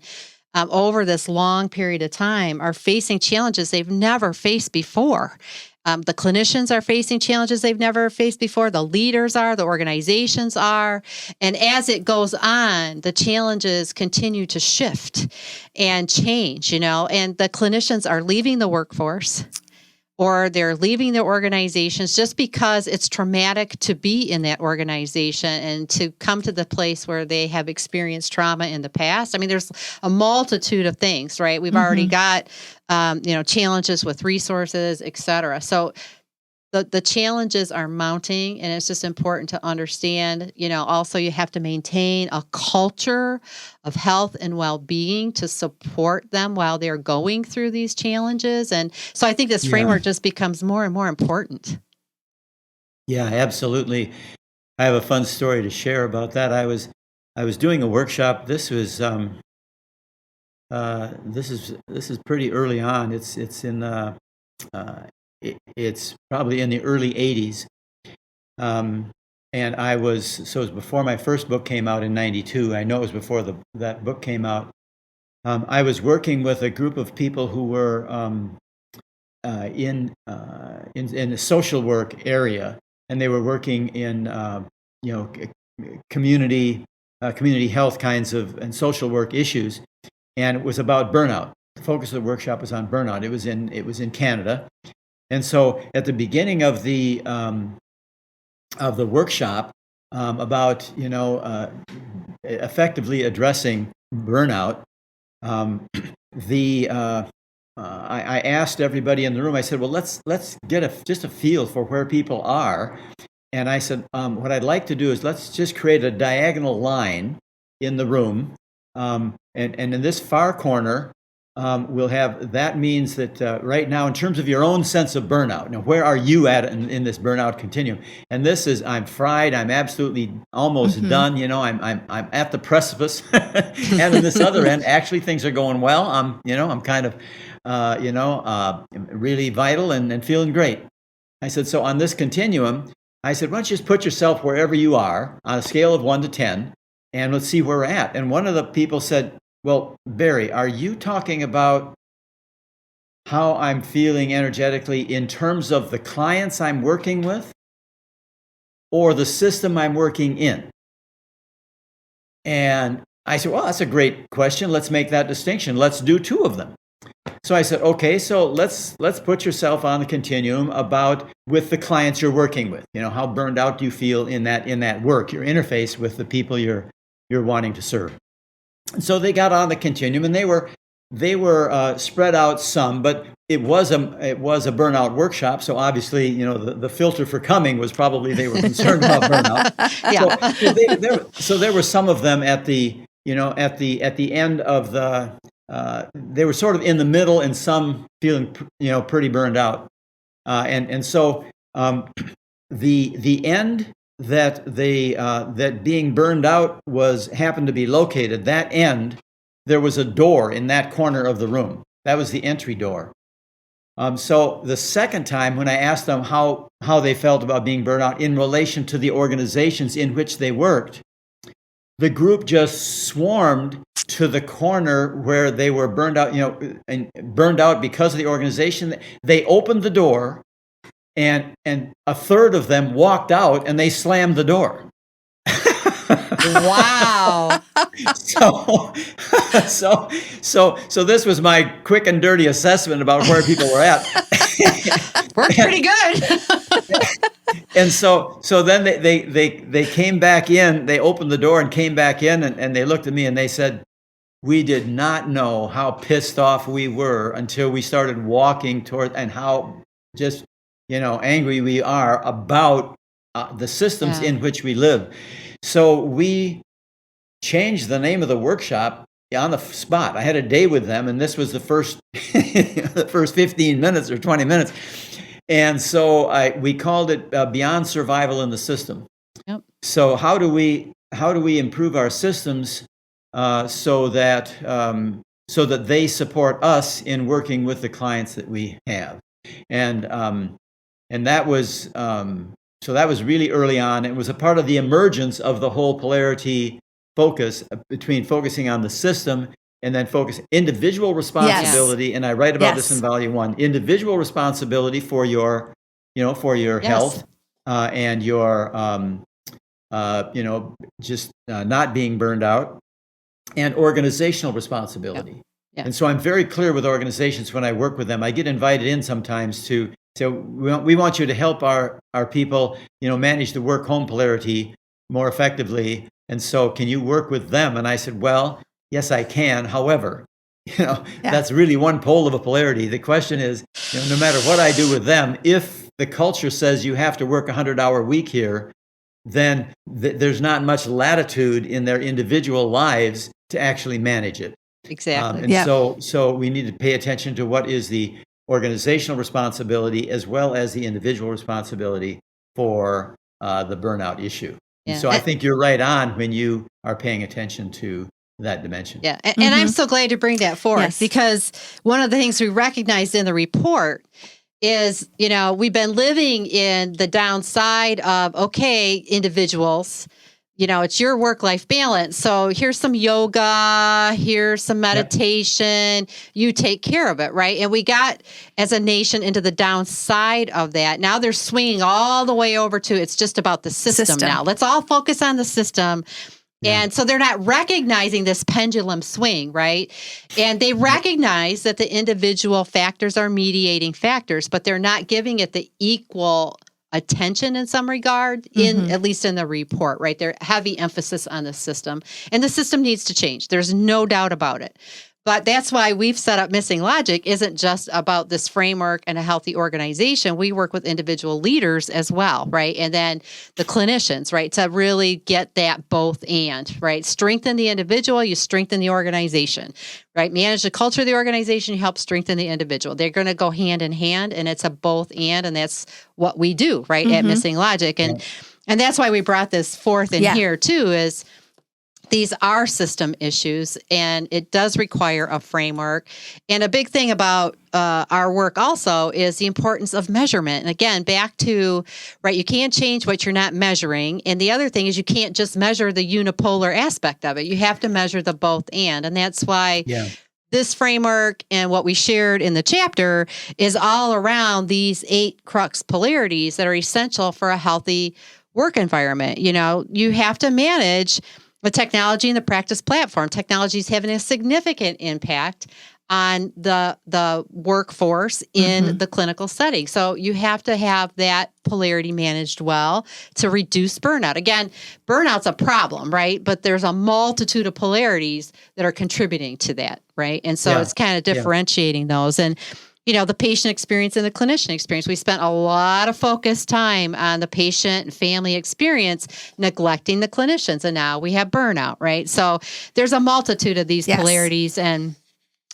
over this long period of time are facing challenges they've never faced before. The clinicians are facing challenges they've never faced before. The leaders are, the organizations are. And as it goes on, the challenges continue to shift and change, and the clinicians are leaving the workforce, or they're leaving their organizations just because it's traumatic to be in that organization and to come to the place where they have experienced trauma in the past. I mean, there's a multitude of things, right? We've already got, challenges with resources, et cetera. So the challenges are mounting, and it's just important to understand, also you have to maintain a culture of health and well-being to support them while they're going through these challenges. And so I think this framework just becomes more and more important. Yeah, absolutely. I have a fun story to share about that. I was doing a workshop. This is pretty early on. It's probably in the early 80s. And it was before my first book came out in 92. I know it was before that book came out. I was working with a group of people who were in the social work area, and they were working in community health kinds of and social work issues, and it was about burnout. The focus of the workshop was on burnout. It was in Canada, and so at the beginning of the workshop about effectively addressing burnout, I asked everybody in the room. I said, "Well, let's get just a feel for where people are." And I said, "What I'd like to do is let's just create a diagonal line in the room, and in this far corner, we'll have that means that right now, in terms of your own sense of burnout, now where are you at in this burnout continuum? And this is I'm fried. I'm absolutely almost done. I'm at the precipice. And in this other end, actually things are going well. I'm kind of really vital and feeling great." I said, so on this continuum, I said, why don't you just put yourself wherever you are on a scale of 1 to 10, and let's see where we're at. And one of the people said, well, Barry, are you talking about how I'm feeling energetically in terms of the clients I'm working with or the system I'm working in? And I said, well, that's a great question. Let's make that distinction. Let's do 2 of them. So I said, okay, so let's put yourself on the continuum about with the clients you're working with. How burned out do you feel in that work, your interface with the people you're wanting to serve? And so they got on the continuum, and they were spread out some, but it was a burnout workshop. So obviously, the filter for coming was probably they were concerned about burnout. Yeah. So there were some of them at the end of the. They were sort of in the middle, and some feeling pretty burned out, and so the end that being burned out happened to be located. That end, there was a door in that corner of the room. That was the entry door. So the second time, when I asked them how they felt about being burned out in relation to the organizations in which they worked, the group just swarmed to the corner where they were burned out, and burned out because of the organization. They opened the door, and a third of them walked out, and they slammed the door. Wow. So this was my quick and dirty assessment about where people were at. Worked pretty good. And so then they came back in. They opened the door and came back in, and they looked at me and they said, we did not know how pissed off we were until we started walking toward, and how just angry we are about the systems in which we live. So we changed the name of the workshop on the spot. I had a day with them, and this was the first 15 minutes or 20 minutes. And so we called it Beyond Survival in the System. Yep. So how do we improve our systems so that they support us in working with the clients that we have? And that was so that was really early on. It was a part of the emergence of the whole polarity focus between focusing on the system and then focus individual responsibility. Yes. And I write about this in Volume 1. Individual responsibility for your health and your just not being burned out, and organizational responsibility. Yep. Yep. And so I'm very clear with organizations when I work with them. I get invited in sometimes to. So we want you to help our people, manage the work-home polarity more effectively. And so can you work with them? And I said, well, yes, I can. However, that's really one pole of a polarity. The question is, no matter what I do with them, if the culture says you have to work 100-hour week here, then there's not much latitude in their individual lives to actually manage it. Exactly. So we need to pay attention to what is the organizational responsibility as well as the individual responsibility for the burnout issue. Yeah. So I think you're right on when you are paying attention to that dimension. Yeah. And I'm so glad to bring that forth because one of the things we recognized in the report is, we've been living in the downside of, individuals, it's your work-life balance. So here's some yoga, here's some meditation, you take care of it, right? And we got, as a nation, into the downside of that. Now they're swinging all the way over to, it's just about the system now. Let's all focus on the system. And so they're not recognizing this pendulum swing, right? And they recognize that the individual factors are mediating factors, but they're not giving it the equal attention in some regard, at least in the report, right? They're heavy emphasis on the system, and the system needs to change. There's no doubt about it. But that's why we've set up MissingLogic isn't just about this framework and a healthy organization. We work with individual leaders as well, right? And then the clinicians, right? To really get that both and, right? Strengthen the individual, you strengthen the organization, right? Manage the culture of the organization, you help strengthen the individual. They're going to go hand in hand, and it's a both and that's what we do, right? At MissingLogic. And that's why we brought this forth in here too, is these are system issues, and it does require a framework. And a big thing about our work also is the importance of measurement. And again, back to, right, you can't change what you're not measuring. And the other thing is you can't just measure the unipolar aspect of it. You have to measure the both and. And that's why this framework and what we shared in the chapter is all around these 8 crux polarities that are essential for a healthy work environment. You have to manage the technology and the practice platform. Technology is having a significant impact on the workforce in the clinical setting. So you have to have that polarity managed well to reduce burnout. Again, burnout's a problem, right? But there's a multitude of polarities that are contributing to that, right? And so it's kind of differentiating those. And the patient experience and the clinician experience. We spent a lot of focused time on the patient and family experience, neglecting the clinicians. And now we have burnout, right? So there's a multitude of these polarities, and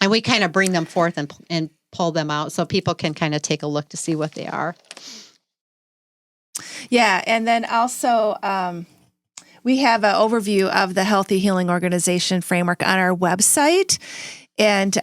we kind of bring them forth and pull them out so people can kind of take a look to see what they are. Yeah. And then also, we have an overview of the Healthy Healing Organization framework on our website. And,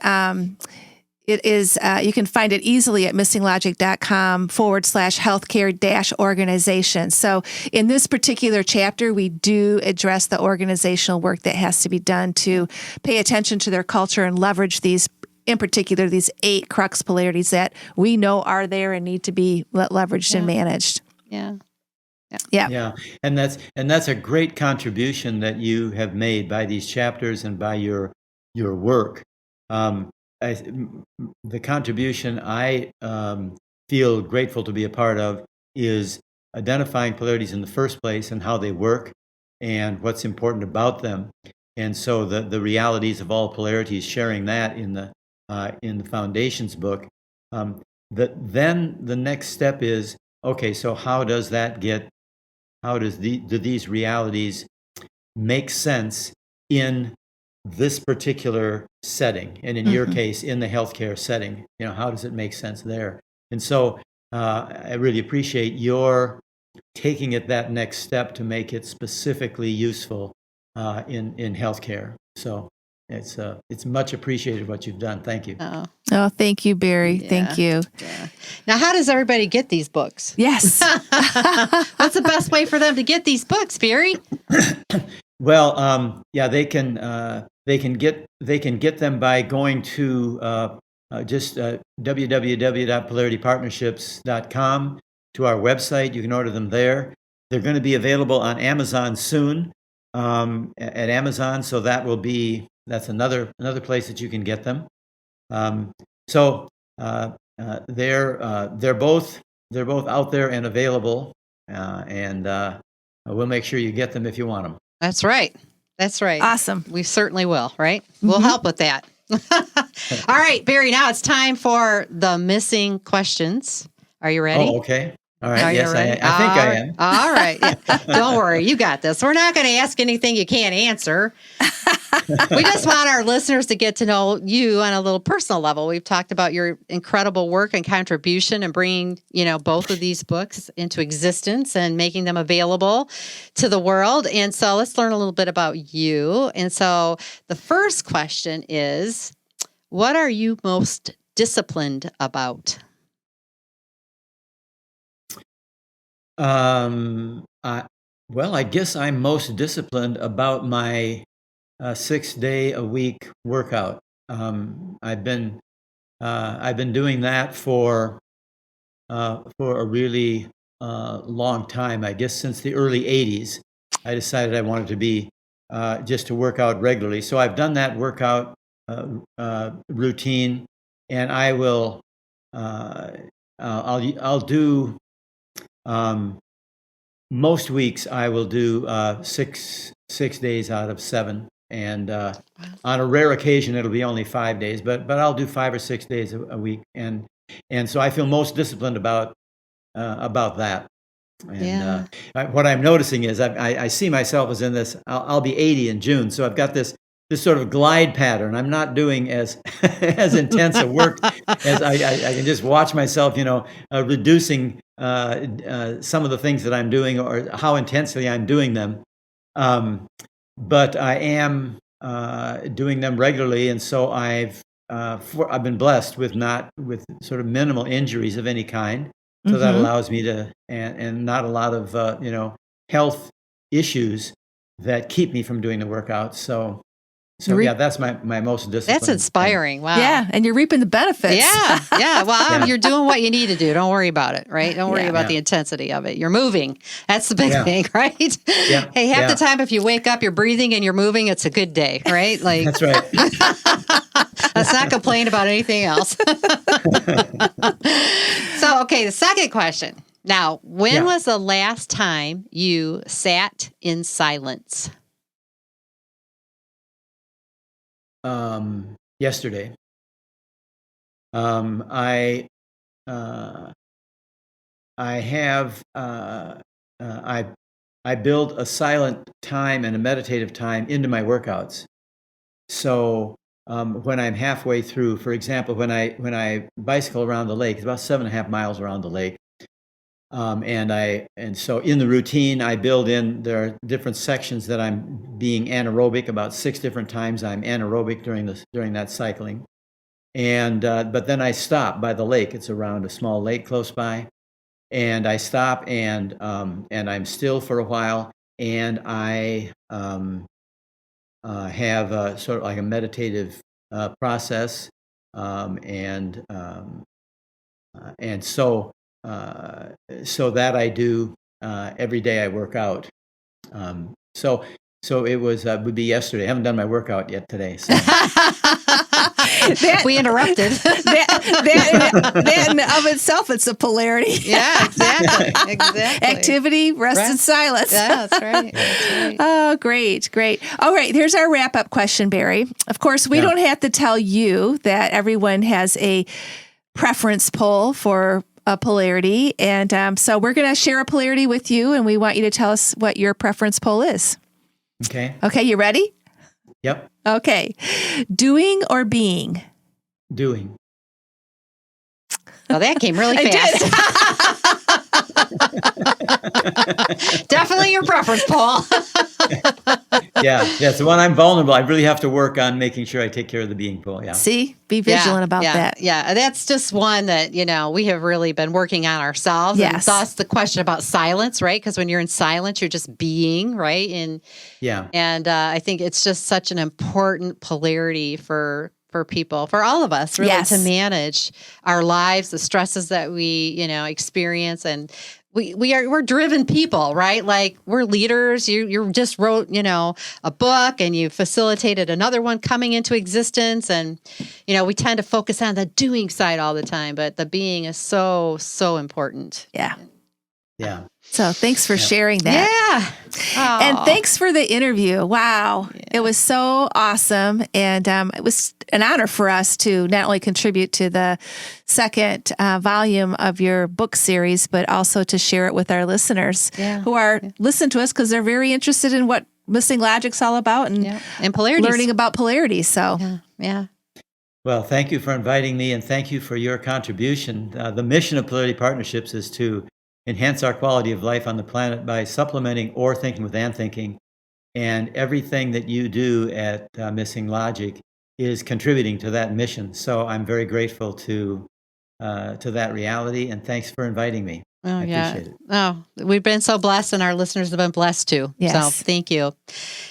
it is, you can find it easily at missinglogic.com/healthcare-organization. So in this particular chapter, we do address the organizational work that has to be done to pay attention to their culture and leverage these, in particular, these 8 crux polarities that we know are there and need to be leveraged and managed. And that's a great contribution that you have made by these chapters and by your work. The contribution I feel grateful to be a part of is identifying polarities in the first place and how they work and what's important about them. And so the realities of all polarities, sharing that in the Foundations book. Then the next step is, okay, so how do these realities make sense in this particular setting, and in your case, in the healthcare setting? How does it make sense there? And so I really appreciate your taking it that next step to make it specifically useful in healthcare. So it's much appreciated what you've done. Thank you. Oh, thank you, Barry. Thank you. Now, how does everybody get these books? Yes. What's the best way for them to get these books, Barry? Well, they can get them by going to just www.polaritypartnerships.com to our website. You can order them there. They're going to be available on Amazon soon at Amazon. So that's another place that you can get them. They're both out there and available, and we'll make sure you get them if you want them. That's right. Awesome. We certainly will, right? We'll help with that. All right, Barry, now it's time for the missing questions. Are you ready? Oh, okay. All right. Yes, I think I am. All right. Yeah. Don't worry. You got this. We're not going to ask anything you can't answer. We just want our listeners to get to know you on a little personal level. We've talked about your incredible work and contribution and bringing, both of these books into existence and making them available to the world. And so let's learn a little bit about you. And so the first question is, what are you most disciplined about? Well, I guess I'm most disciplined about my 6-day-a-week workout. I've been doing that for a really long time. I guess since the early '80s, I decided I wanted to be just to work out regularly. So I've done that workout routine, and I will. I'll do. Most weeks I will do 6 days out of 7, and on a rare occasion it'll be only 5 days, but I'll do 5 or 6 days a week, and so I feel most disciplined about that. And what I'm noticing is I see myself as in this. I'll be 80 in June, so I've got this sort of glide pattern. I'm not doing as as intense a work as I can just watch myself, reducing some of the things that I'm doing or how intensely I'm doing them. But I am doing them regularly, and so I've been blessed with sort of minimal injuries of any kind. So that allows me to, and not a lot of, health issues that keep me from doing the workout. So that's my most disciplined. That's inspiring. Wow. Yeah, and you're reaping the benefits. Yeah. Well, you're doing what you need to do. Don't worry about it, right? Don't worry about the intensity of it. You're moving. That's the big thing, right? Yeah. Hey, half the time if you wake up, you're breathing and you're moving, it's a good day, right? Like That's right. Let's not complain about anything else. So, okay, the second question. Now, when was the last time you sat in silence? Yesterday. I have I build a silent time and a meditative time into my workouts. So when I'm halfway through, for example, when I bicycle around the lake, it's about 7.5 miles around the lake. And so in the routine, I build in, there are different sections that I'm being anaerobic. About 6 different times I'm anaerobic during that cycling. And but then I stop by the lake. It's around a small lake close by, and I stop and I'm still for a while, and I have sort of like a meditative process, and so that I do every day I work out. So it would be yesterday. I haven't done my workout yet today. So. We interrupted. that in of itself, it's a polarity. Yeah, exactly. Activity, rest, and silence. Yeah, that's right. Oh, great. All right, here's our wrap-up question, Barry. Of course, we don't have to tell you that everyone has a preference poll for a polarity, and so we're going to share a polarity with you, and we want you to tell us what your preference poll is. Okay, you ready? Yep. Okay. Doing or being? Doing. Oh, that came really fast. Definitely your preference, Paul. Yeah. So when I'm vulnerable, I really have to work on making sure I take care of the being pool. Yeah. See, be vigilant about that. Yeah, that's just one that, we have really been working on ourselves. Yes. And thus the question about silence, right? Because when you're in silence, you're just being, right? And I think it's just such an important polarity for people, for all of us, really, to manage our lives, the stresses that we, experience. And we're driven people, right? Like we're leaders. You just wrote, a book, and you facilitated another one coming into existence. And, we tend to focus on the doing side all the time, but the being is so, so important. Yeah. Yeah. So thanks for sharing that. Yeah. Oh. And thanks for the interview. Wow. Yeah. It was so awesome. And it was an honor for us to not only contribute to the second volume of your book series, but also to share it with our listeners who are listening to us because they're very interested in what MissingLogic's all about and polarities. Learning about polarities. So, yeah. Well, thank you for inviting me, and thank you for your contribution. The mission of Polarity Partnerships is to enhance our quality of life on the planet by supplementing or thinking with and thinking. And everything that you do at MissingLogic is contributing to that mission. So I'm very grateful to that reality, and thanks for inviting me. Oh, I appreciate it. Oh, we've been so blessed, and our listeners have been blessed too. Yes. So thank you.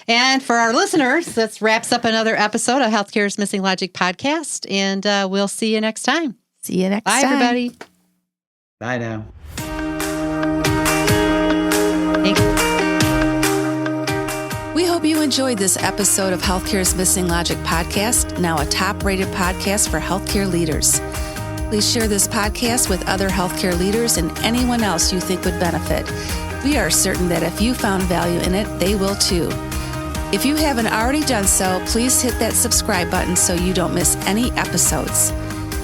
And for our listeners, this wraps up another episode of Healthcare's Missing Logic podcast. And we'll see you next time. See you next time. Bye, everybody. Bye now. Thank you. We hope you enjoyed this episode of Healthcare's Missing Logic podcast, now a top-rated podcast for healthcare leaders. Please share this podcast with other healthcare leaders and anyone else you think would benefit. We are certain that if you found value in it, they will too. If you haven't already done so, please hit that subscribe button so you don't miss any episodes.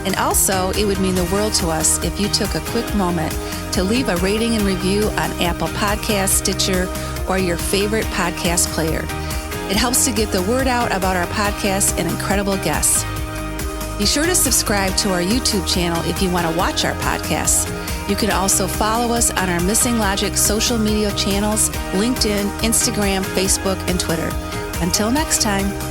And also, it would mean the world to us if you took a quick moment to leave a rating and review on Apple Podcasts, Stitcher, or your favorite podcast player. It helps to get the word out about our podcast and incredible guests. Be sure to subscribe to our YouTube channel if you want to watch our podcasts. You can also follow us on our Missing Logic social media channels, LinkedIn, Instagram, Facebook, and Twitter. Until next time.